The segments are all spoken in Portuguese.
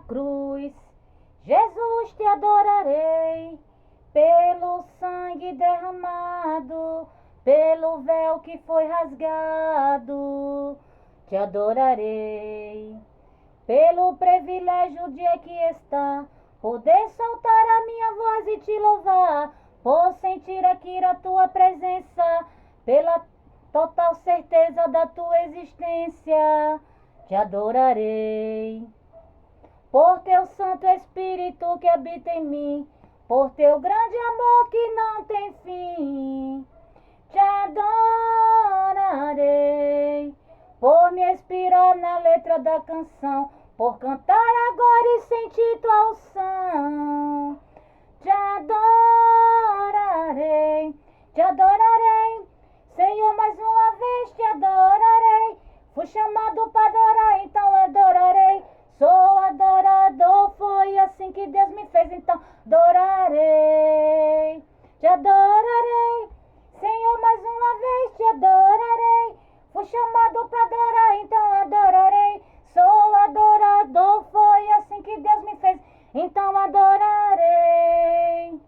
cruz, Jesus, te adorarei, pelo sangue derramado, pelo véu que foi rasgado, te adorarei, pelo privilégio de aqui estar, poder soltar a minha voz e te louvar, por sentir aqui a tua presença, pela total certeza da tua existência, te adorarei. Por teu Santo Espírito que habita em mim, por teu grande amor que não tem fim, te adorarei. Por me inspirar na letra da canção, por cantar agora e sentir tua unção, te adorarei, te adorarei. Senhor, mais uma vez te adorarei. Fui chamado para adorar, então adorarei. Sou adorador, foi assim que Deus me fez, então adorarei, te adorarei. Senhor, mais uma vez te adorarei. Fui chamado para adorar, então adorarei. Sou adorador, foi assim que Deus me fez, então adorarei.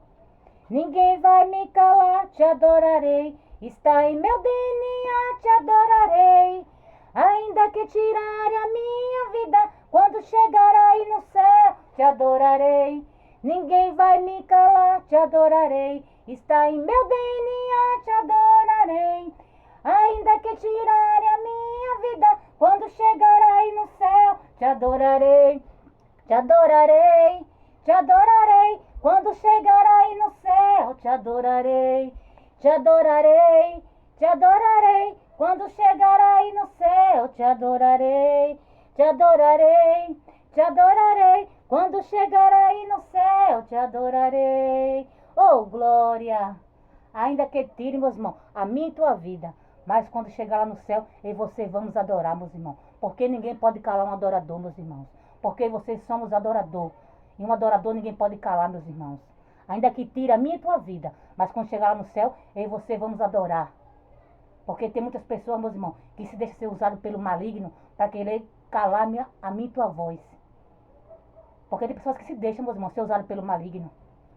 Ninguém vai me calar, te adorarei. Está em meu DNA, te adorarei. Ainda que tirarem a minha vida, quando chegar aí no céu, te adorarei. Ninguém vai me calar, te adorarei. Está em meu DNA, te adorarei. Ainda que tirarem a minha vida, quando chegar aí no céu, te adorarei. Te adorarei, te adorarei. Quando chegar aí no céu, te adorarei. Te adorarei, te adorarei. Quando chegar aí no céu, te adorarei. Te adorarei, te adorarei. Quando chegar aí no céu, te adorarei. Oh, glória! Ainda que tire, meus irmãos, a minha e tua vida, mas quando chegar lá no céu, eu e você vamos adorar, meus irmãos. Porque ninguém pode calar um adorador, meus irmãos. Porque vocês somos adorador. E um adorador ninguém pode calar, meus irmãos. Ainda que tire a minha e tua vida, mas quando chegar lá no céu, eu e você vamos adorar. Porque tem muitas pessoas, meus irmãos, que se deixam ser usados pelo maligno para querer calar a minha e tua voz. Porque tem pessoas que se deixam, meus irmãos, ser usados pelo maligno.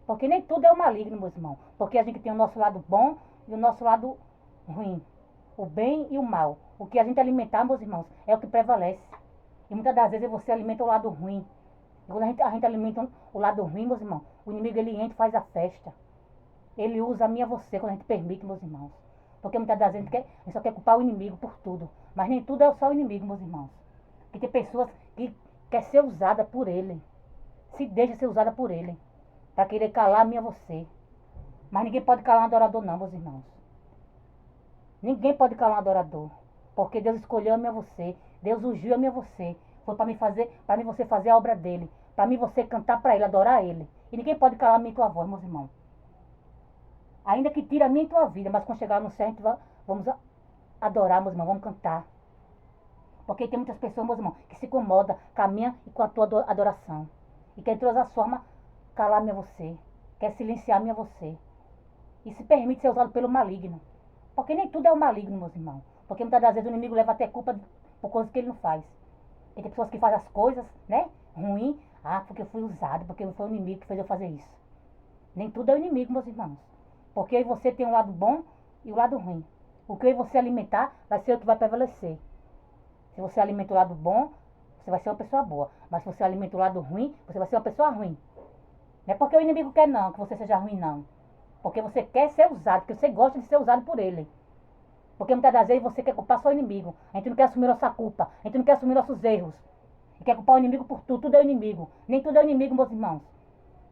Porque nem tudo é o maligno, meus irmãos. Porque a gente tem o nosso lado bom e o nosso lado ruim. O bem e o mal. O que a gente alimentar, meus irmãos, é o que prevalece. E muitas das vezes você alimenta o lado ruim. E quando a gente alimenta o lado ruim, meus irmãos, o inimigo ele entra e faz a festa. Ele usa a minha e você quando a gente permite, meus irmãos. Porque muitas das vezes a gente só quer culpar o inimigo por tudo. Mas nem tudo é só o inimigo, meus irmãos. Porque tem pessoas que querem ser usadas por ele. Se deixa ser usada por ele. Para querer calar a minha e você. Mas ninguém pode calar um adorador não, meus irmãos. Ninguém pode calar um adorador. Porque Deus escolheu a minha e você. Deus ungiu a minha e você. Foi para mim você fazer a obra dele. Para mim você cantar para ele, adorar ele. E ninguém pode calar a minha e tua voz, meus irmãos. Ainda que tire a minha e tua vida, mas quando chegar no céu, a gente vamos adorar, meus irmãos, vamos cantar. Porque tem muitas pessoas, meus irmãos, que se incomodam com a minha e com a tua adoração. E quer de todas as formas calar a minha você. Quer silenciar a minha você. E se permite ser usado pelo maligno. Porque nem tudo é o maligno, meus irmãos. Porque muitas das vezes o inimigo leva até culpa por coisas que ele não faz. E tem pessoas que fazem as coisas, né, ruim. Ah, porque eu fui usado, porque foi o inimigo que fez eu fazer isso. Nem tudo é o inimigo, meus irmãos. Porque eu e você tem um lado bom e o lado ruim. O que eu e você alimentar vai ser o que vai prevalecer. Se você alimenta o lado bom, você vai ser uma pessoa boa. Mas se você alimenta o lado ruim, você vai ser uma pessoa ruim. Não é porque o inimigo quer não, que você seja ruim não. Porque você quer ser usado, porque você gosta de ser usado por ele. Porque muitas das vezes você quer culpar só o inimigo. A gente não quer assumir nossa culpa. A gente não quer assumir nossos erros. E quer culpar o inimigo por tudo. Tudo é o inimigo. Nem tudo é o inimigo, meus irmãos.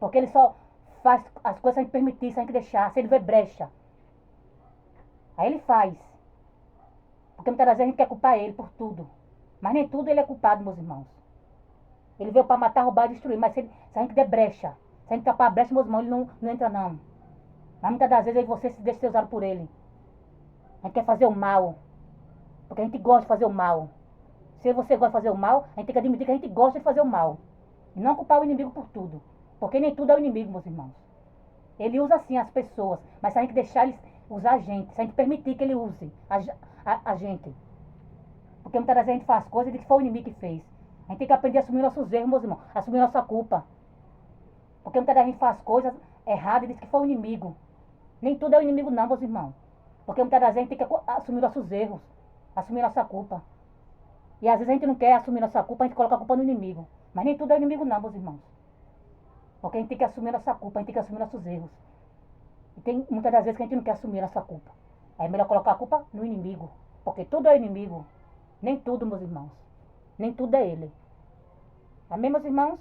Porque ele só faz as coisas sem a gente permitir, sem a gente deixar. Se ele vê brecha. Aí ele faz. Porque muitas das vezes a gente quer culpar ele por tudo. Mas nem tudo ele é culpado, meus irmãos. Ele veio para matar, roubar e destruir. Mas se a gente der brecha, se a gente tapar a brecha, meus irmãos, ele não entra não. Mas muitas das vezes aí você se deixa ser usado por ele. A gente quer fazer o mal. Porque a gente gosta de fazer o mal. Se você gosta de fazer o mal, a gente tem que admitir que a gente gosta de fazer o mal. E não culpar o inimigo por tudo. Porque nem tudo é o inimigo, meus irmãos. Ele usa assim as pessoas. Mas se a gente deixar ele usar a gente, se a gente permitir que ele use a gente. Porque muitas vezes a gente faz coisas de que foi o inimigo que fez. A gente tem que aprender a assumir nossos erros, meus irmãos. Assumir nossa culpa. Porque muitas vezes a gente faz coisas erradas e diz que foi o inimigo. Nem tudo é o inimigo não, meus irmãos. Porque muitas vezes a gente tem que assumir nossos erros. Assumir nossa culpa. E às vezes a gente não quer assumir nossa culpa, a gente coloca a culpa no inimigo. Mas nem tudo é inimigo não, meus irmãos. Porque a gente tem que assumir nossa culpa, a gente tem que assumir nossos erros. E tem muitas das vezes que a gente não quer assumir nossa culpa. É melhor colocar a culpa no inimigo. Porque tudo é inimigo. Nem tudo, meus irmãos. Nem tudo é ele. Amém, meus irmãos?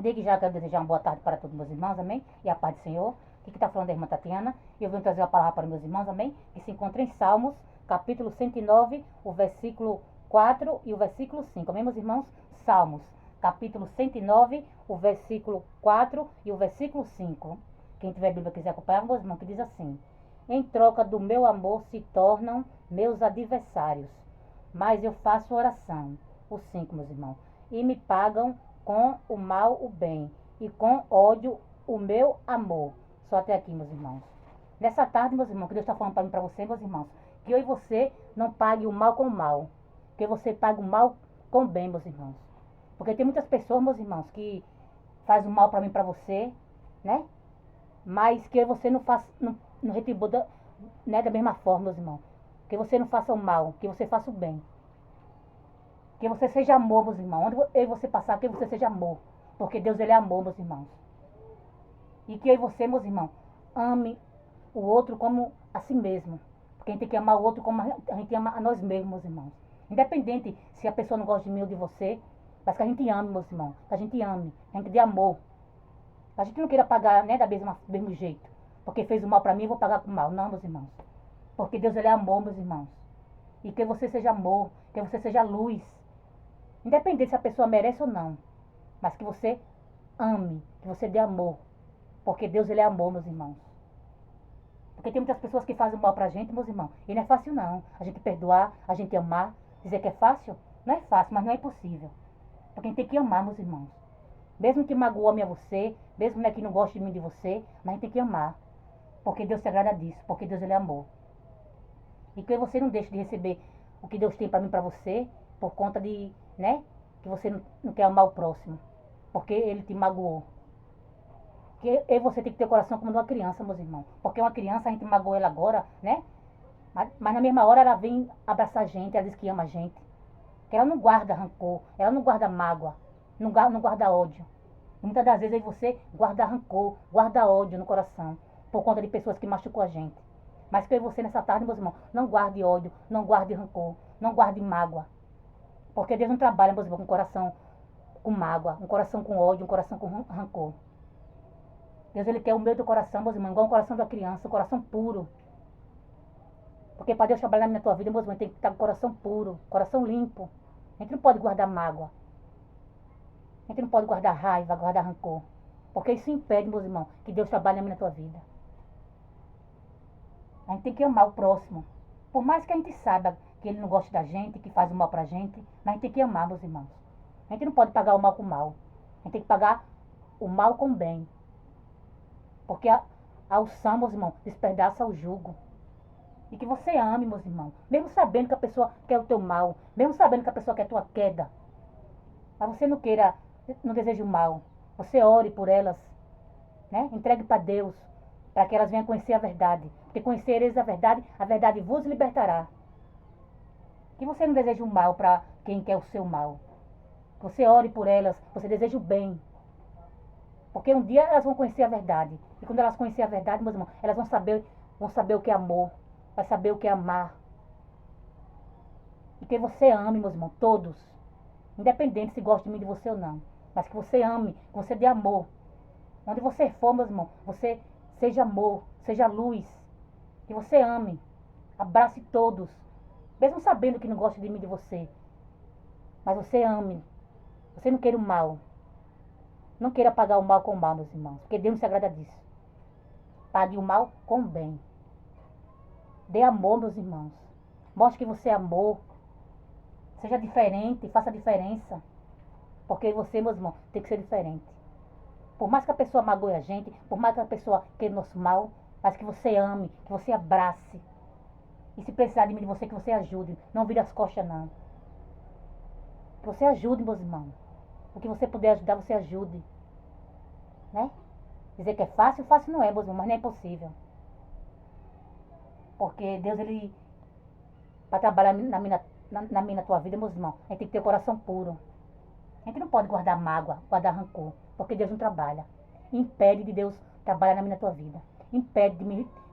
Desde já quero desejar uma boa tarde para todos meus irmãos, amém? E a paz do Senhor. Aqui que está falando a irmã Tatiana. E eu venho trazer a palavra para meus irmãos, amém? Que se encontra em Salmos, capítulo 109, o versículo 4 e o versículo 5. Amém, meus irmãos? Salmos, capítulo 109, o versículo 4 e o versículo 5. Quem tiver Bíblia quiser acompanhar, meus irmãos, que diz assim: em troca do meu amor se tornam meus adversários, mas eu faço oração. O 5, meus irmãos. E me pagam com o mal o bem, e com ódio o meu amor. Só até aqui, meus irmãos. Nessa tarde, meus irmãos, que Deus está falando para mim, para você, meus irmãos, que eu e você não pague o mal com o mal, que você pague o mal com o bem, meus irmãos. Porque tem muitas pessoas, meus irmãos, que fazem o mal para mim, para você, né? Mas que você não faça, não retribua né, da mesma forma, meus irmãos. Que você não faça o mal, que você faça o bem. Que você seja amor, meus irmãos. Onde eu e você passar, que você seja amor. Porque Deus, ele é amor, meus irmãos. E que eu e você, meus irmãos, ame o outro como a si mesmo. Porque a gente tem que amar o outro como a gente ama a nós mesmos, meus irmãos. Independente se a pessoa não gosta de mim ou de você, mas que a gente ame, meus irmãos. Que a gente ame. A gente dê amor. A gente não queira pagar, né, do mesmo jeito. Porque fez o mal para mim, eu vou pagar com o mal. Não, meus irmãos. Porque Deus, ele é amor, meus irmãos. E que você seja amor. Que você seja luz. Independente se a pessoa merece ou não. Mas que você ame. Que você dê amor. Porque Deus, ele é amor, meus irmãos. Porque tem muitas pessoas que fazem mal pra gente, meus irmãos. E não é fácil, não. A gente perdoar, a gente amar. Dizer que é fácil? Não é fácil, mas não é impossível. Porque a gente tem que amar, meus irmãos. Mesmo que magoou a você, mesmo que não goste de mim de você, mas a gente tem que amar. Porque Deus se agrada disso, porque Deus, ele é amor. E que você não deixe de receber o que Deus tem para mim, para você, por conta de, né, que você não quer amar o próximo. Porque ele te magoou. Que você tem que ter o coração como de uma criança, meus irmãos. Porque uma criança, a gente magoou ela agora, né? Mas na mesma hora ela vem abraçar a gente, ela diz que ama a gente. Que ela não guarda rancor, ela não guarda mágoa. Não guarda ódio. E muitas das vezes você guarda rancor, guarda ódio no coração. Por conta de pessoas que machucou a gente. Mas que eu e você nessa tarde, meus irmãos, não guarde ódio, não guarde rancor, não guarde mágoa. Porque Deus não trabalha, meus irmãos, com coração com mágoa, um coração com ódio, um coração com rancor. Deus, ele quer o meio do coração, meus irmãos, igual o coração da criança, um coração puro. Porque para Deus trabalhar na tua vida, meus irmãos, tem que estar com o coração puro, coração limpo. A gente não pode guardar mágoa. A gente não pode guardar raiva, guardar rancor. Porque isso impede, meus irmãos, que Deus trabalhe na tua vida. A gente tem que amar o próximo. Por mais que a gente saiba que ele não gosta da gente, que faz o mal pra gente, mas a gente tem que amar, meus irmãos. A gente não pode pagar o mal com o mal. A gente tem que pagar o mal com o bem. Porque a unção, meus irmãos, despedaça o jugo. E que você ame, meus irmãos. Mesmo sabendo que a pessoa quer o teu mal. Mesmo sabendo que a pessoa quer a tua queda. Mas você não queira, não deseje o mal. Você ore por elas, né? Entregue para Deus, para que elas venham conhecer a verdade. Porque conhecereis a verdade vos libertará. Que você não deseje o mal para quem quer o seu mal. Que você ore por elas, você deseja o bem. Porque um dia elas vão conhecer a verdade. E quando elas conhecerem a verdade, meus irmãos, elas vão saber o que é amor. Vai saber o que é amar. E que você ame, meus irmãos, todos. Independente se gosta de mim, de você ou não. Mas que você ame, que você dê amor. Onde você for, meus irmãos, você seja amor, seja luz. Que você ame. Abrace todos. Mesmo sabendo que não gosta de mim, de você. Mas você ame. Você não queira o mal. Não queira pagar o mal com o mal, meus irmãos. Porque Deus não se agrada disso. Pague o mal com o bem. Dê amor, meus irmãos. Mostre que você é amor. Seja diferente, faça a diferença. Porque você, meus irmãos, tem que ser diferente. Por mais que a pessoa magoe a gente, por mais que a pessoa queira o nosso mal, mas que você ame, que você abrace. E se precisar de mim, de você, que você ajude. Não vire as costas, não. Que você ajude, meus irmãos. O que você puder ajudar, você ajude. Né? Dizer que é fácil, fácil não é, meus irmãos, mas não é impossível. Porque Deus, ele, para trabalhar na minha tua vida, meus irmãos, a gente tem que ter o coração puro. A gente não pode guardar mágoa, guardar rancor, porque Deus não trabalha. Impede de Deus trabalhar na minha tua vida. Impede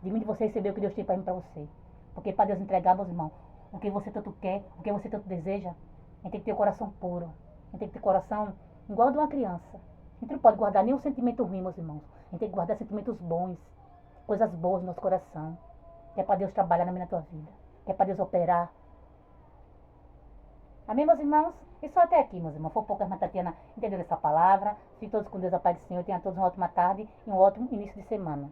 de você receber o que Deus tem para mim, para você. Porque para Deus entregar, meus irmãos, o que você tanto quer, o que você tanto deseja, a gente tem que ter o coração puro. A gente tem que ter o coração igual de uma criança. A gente não pode guardar nenhum sentimento ruim, meus irmãos. A gente tem que guardar sentimentos bons, coisas boas no nosso coração. Que é para Deus trabalhar na minha tua vida. Que é para Deus operar. Amém, meus irmãos? E só até aqui, meus irmãos. Foi poucas, mas Tatiana entendeu essa palavra. Fiquem todos com Deus, a paz do Senhor. Tenham todos uma ótima tarde e um ótimo início de semana.